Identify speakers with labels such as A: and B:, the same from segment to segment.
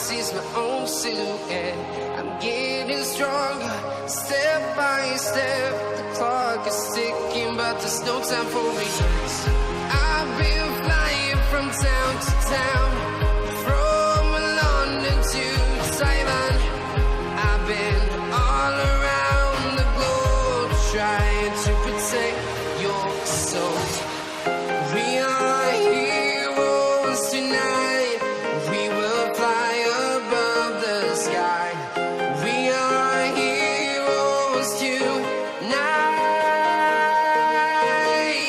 A: sees my own silhouette. I'm getting stronger, step by step. The clock is ticking, but there's no time for regrets. I've been flying from town to town, from London to Taiwan. I've been all around the globe trying to protect your soul. We are heroes tonight. We will fly above the sky. We are heroes tonight.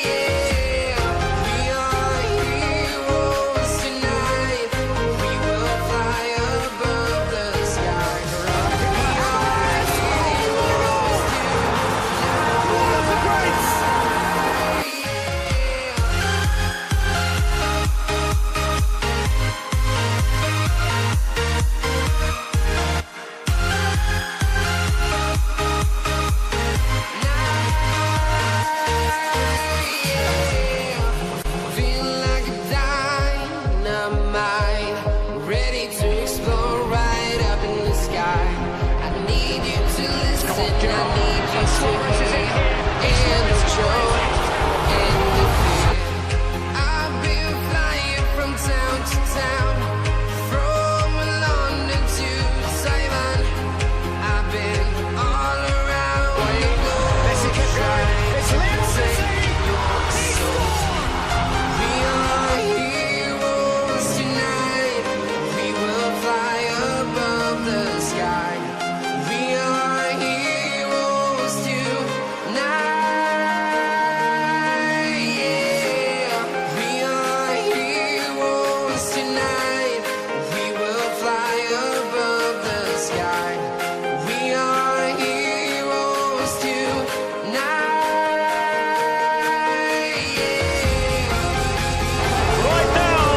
A: Yeah. We are heroes tonight. We will fly above the sky. We are heroes tonight. Feel like a dynamite, ready to explode right up in the sky. I need you to listen, I need you to hear, and don't show any fear. I've been flying from town to town, from London to Taiwan. I've been all around the globe trying to protect your soul. We are heroes tonight. We will fly above the sky. We are heroes tonight. Yeah. We are heroes tonight. We will fly above the sky. We are heroes tonight. Yeah.
B: Right now.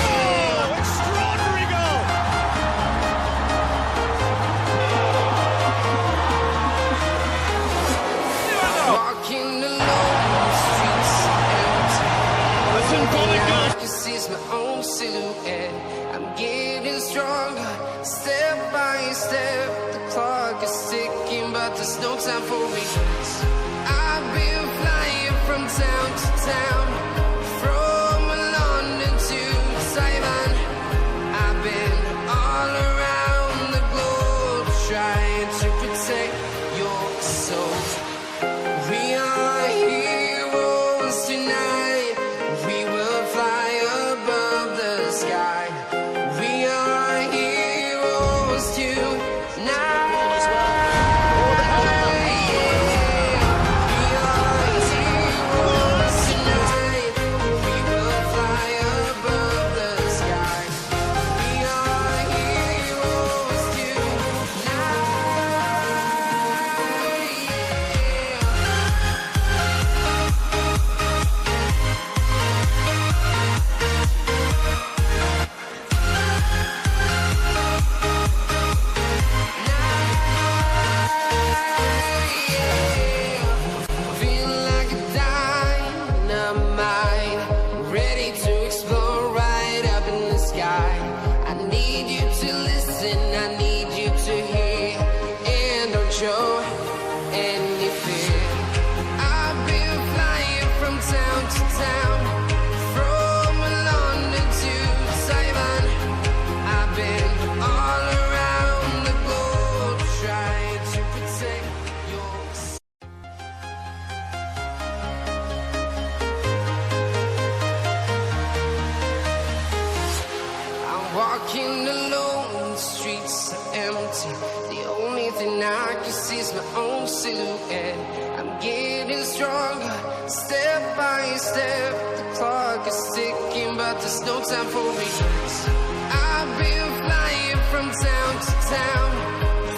B: Oh, extraordinary goal.
A: Walking alone, the streets empty.
B: A symbolic goal.
A: I can see my own silhouette. I'm getting stronger, step by step. The clock is ticking, but there's no time for regrets. I've been flying from town to town, from London to Taiwan. I've been all around the globe trying to protect your soul. We are heroes tonight. We will fly above the sky. We are heroes tonight. Walking alone, the streets are empty. The only thing I my own silhouette. I'm getting stronger, step by step. The clock is ticking, but there's no time for regrets. I've been flying from town to town,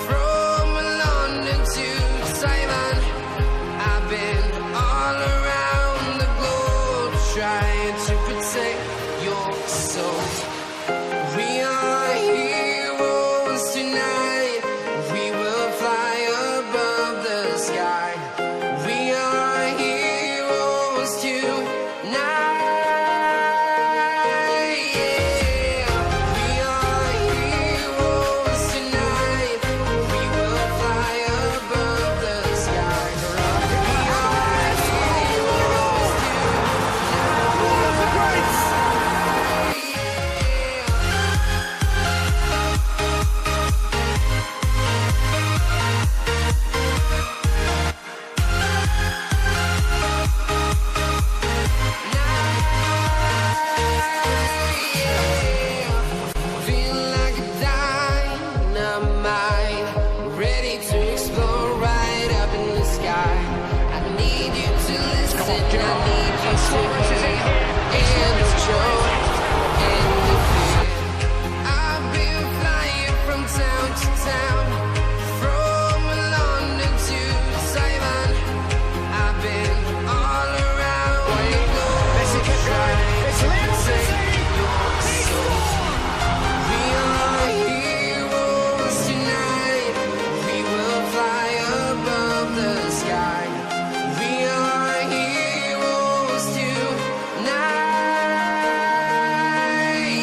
A: from London to Taiwan. I've been all around the globe trying to protect your soul. We are heroes tonight. We will fly above the sky. We are heroes tonight. Yeah. We are heroes tonight. We will fly above the sky. We are heroes tonight. Feel like a dynamite, ready to explode right up in the sky. I need you to listen, I need you to hear, and the joy and the fear. I've been flying from town to town, from London to Taiwan. I've been all around the globe trying to protect your soul. We are heroes tonight. We will fly above the sky. We are heroes tonight.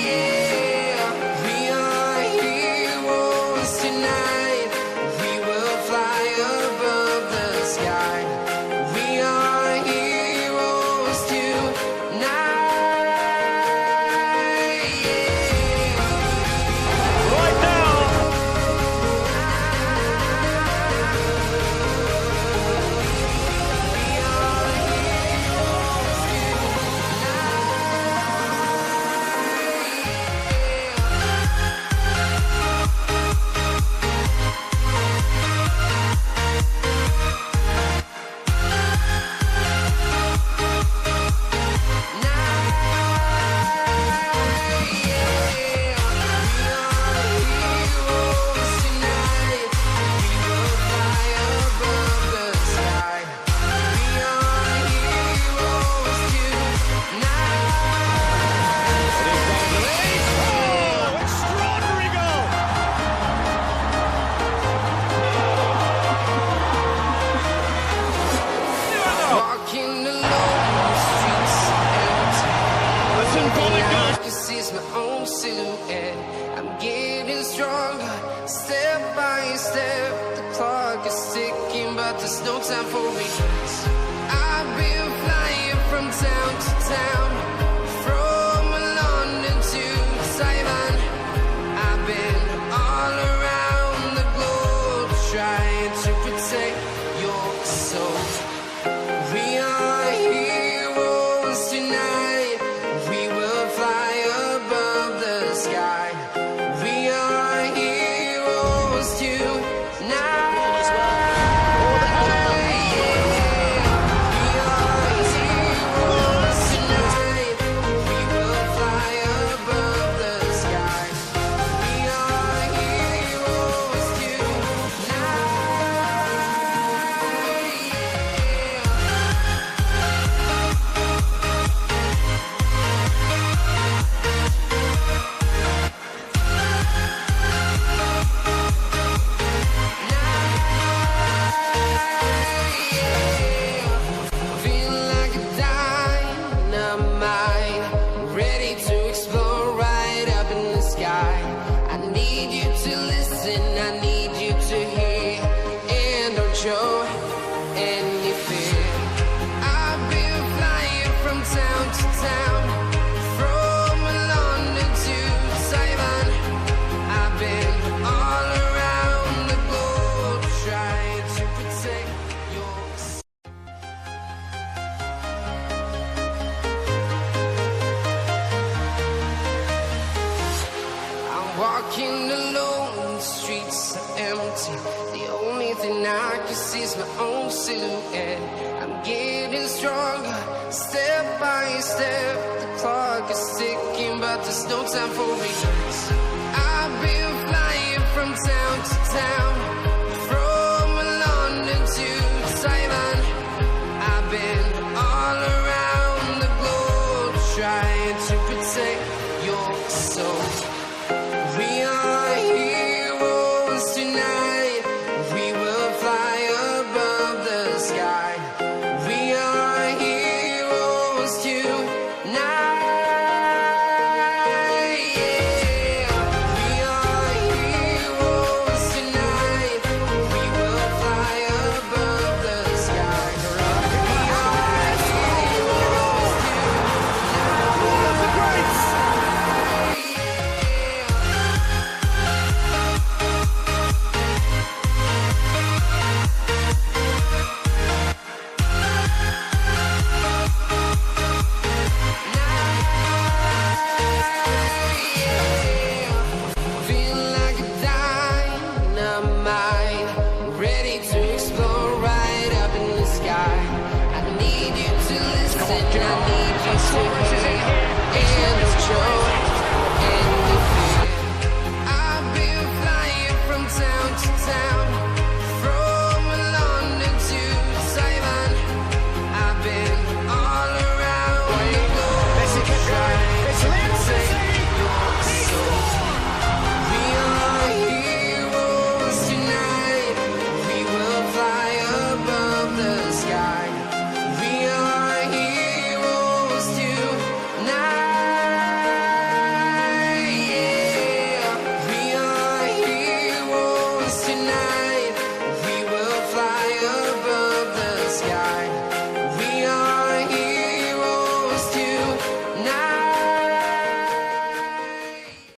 A: Yeah. We are heroes tonight. We will fly above the sky. We are heroes tonight. Yeah.
B: Right now. Oh, extraordinary goal.
A: Walking alone, the streets empty.
B: A symbolic goal.
A: I can see my own silhouette. I'm getting stronger, step by step. The clock is ticking, but there's no time for regrets. I've been flying from town to town, from London to Taiwan. I've been all around the globe trying to protect your soul. We are heroes tonight. We will fly above the sky. We are heroes tonight. Yeah. We are heroes tonight. can see my own silhouette. I'm getting stronger, step by step. The clock is ticking, but there's no time for regrets. I've been flying from town to town,